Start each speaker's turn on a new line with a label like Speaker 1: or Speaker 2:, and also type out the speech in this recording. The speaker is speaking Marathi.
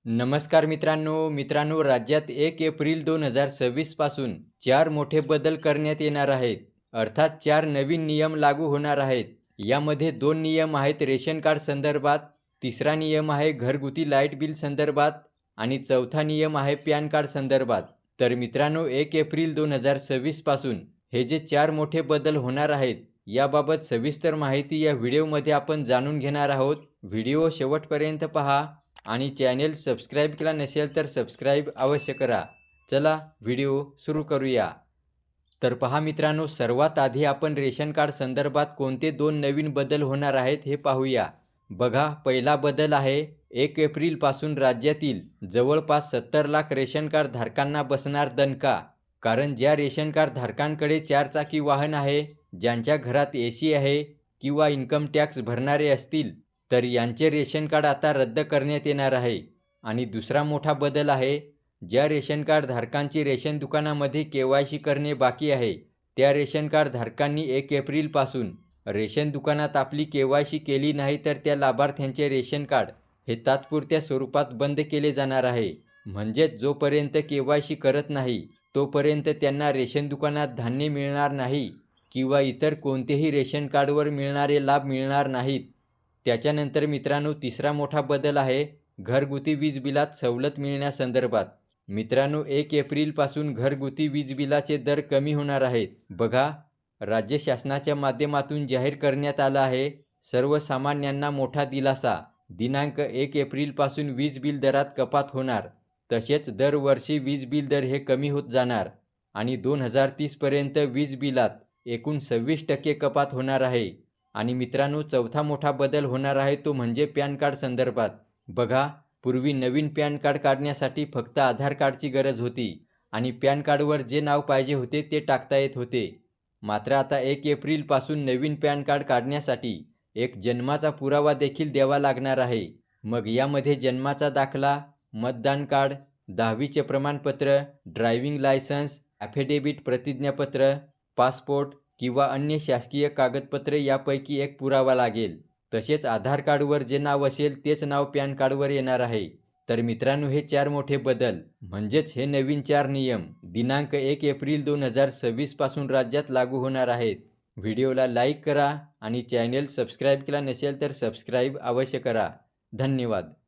Speaker 1: नमस्कार मित्रांनो, राज्यात 1 एप्रिल 2026 पासून 4 मोठे बदल करण्यात येणार आहेत. अर्थात 4 नवीन नियम लागू होणार आहेत. यामध्ये 2 नियम आहेत रेशन कार्ड संदर्भात, तिसरा नियम आहे घरगुती लाईट बिल संदर्भात आणि चौथा नियम आहे पॅन कार्ड संदर्भात. तर मित्रांनो, 1 एप्रिल 2026 पासून हे जे 4 मोठे बदल होणार आहेत, याबाबत सविस्तर माहिती या व्हिडिओमध्ये आपण जाणून घेणार आहोत. व्हिडिओ शेवटपर्यंत पहा आणि चॅनेल सबस्क्राईब केला नसेल तर सबस्क्राईब अवश्य करा. चला व्हिडिओ सुरू करूया. तर पहा मित्रांनो, सर्वात आधी आपण रेशन कार्ड संदर्भात कोणते 2 नवीन बदल होणार आहेत हे पाहूया. बघा, पहिला बदल आहे 1 एप्रिल पासून राज्यातील जवळपास 70 लाख रेशन कार्ड धारकांना बसणार दणका. कारण ज्या रेशन कार्ड धारकांकडे 4 चाकी वाहन आहे, ज्यांच्या घरात AC आहे किंवा इन्कम टॅक्स भरणारे असतील, तर यांचे रेशन कार्ड आता रद्द करण्यात येणार आहे. आणि दुसरा मोठा बदल आहे, ज्या रेशन कार्ड धारकांची रेशन दुकानामध्ये KYC करणे बाकी आहे, त्या रेशन कार्ड धारकांनी 1 एप्रिल पासून रेशन दुकानात आपली KYC केली नाही तर त्या लाभार्थ्यांचे रेशन कार्ड हे तात्पुरत्या स्वरूपात बंद केले जाणार आहे. म्हणजेच जोपर्यंत KYC करत नाही तोपर्यंत त्यांना रेशन दुकानात धान्य मिळणार नाही किंवा इतर कोणतेही रेशन कार्डवर मिळणारे लाभ मिळणार नाहीत. त्याच्यानंतर मित्रांनो, तिसरा मोठा बदल आहे घरगुती वीज बिलात सवलत मिळण्यासंदर्भात. मित्रांनो, 1 एप्रिलपासून घरगुती वीज बिलाचे दर कमी होणार आहेत. बघा, राज्य शासनाच्या माध्यमातून जाहीर करण्यात आलं आहे सर्वसामान्यांना मोठा दिलासा. दिनांक 1 एप्रिलपासून वीज बिल दरात कपात होणार. तसेच दरवर्षी वीज बिल दर हे कमी होत जाणार आणि 2030 पर्यंत वीज बिलात एकूण 26% कपात होणार आहे. आणि मित्रांनो, चौथा मोठा बदल होणार आहे तो म्हणजे पॅन कार्ड संदर्भात. बघा, पूर्वी नवीन पॅन कार्ड काढण्यासाठी फक्त आधार कार्डची गरज होती आणि पॅन कार्डवर जे नाव पाहिजे होते ते टाकता येत होते. मात्र आता 1 एप्रिलपासून नवीन पॅन कार्ड काढण्यासाठी एक जन्माचा पुरावा देखील द्यावा लागणार आहे. मग यामध्ये जन्माचा दाखला, मतदान कार्ड, 10वीचे प्रमाणपत्र, ड्रायव्हिंग लायसन्स, ॲफिडेव्हिट प्रतिज्ञापत्र, पासपोर्ट किंवा अन्य शासकीय कागदपत्रे यापैकी एक पुरावा लागेल. तसेच आधार कार्डवर जे नाव असेल तेच नाव पॅन कार्डवर येणार आहे. तर मित्रांनो, हे 4 मोठे बदल म्हणजेच हे नवीन 4 नियम दिनांक 1 एप्रिल 2026 पासून राज्यात लागू होणार आहेत. व्हिडिओला लाईक करा आणि चॅनेल सबस्क्राईब केला नसेल तर सबस्क्राईब अवश्य करा. धन्यवाद.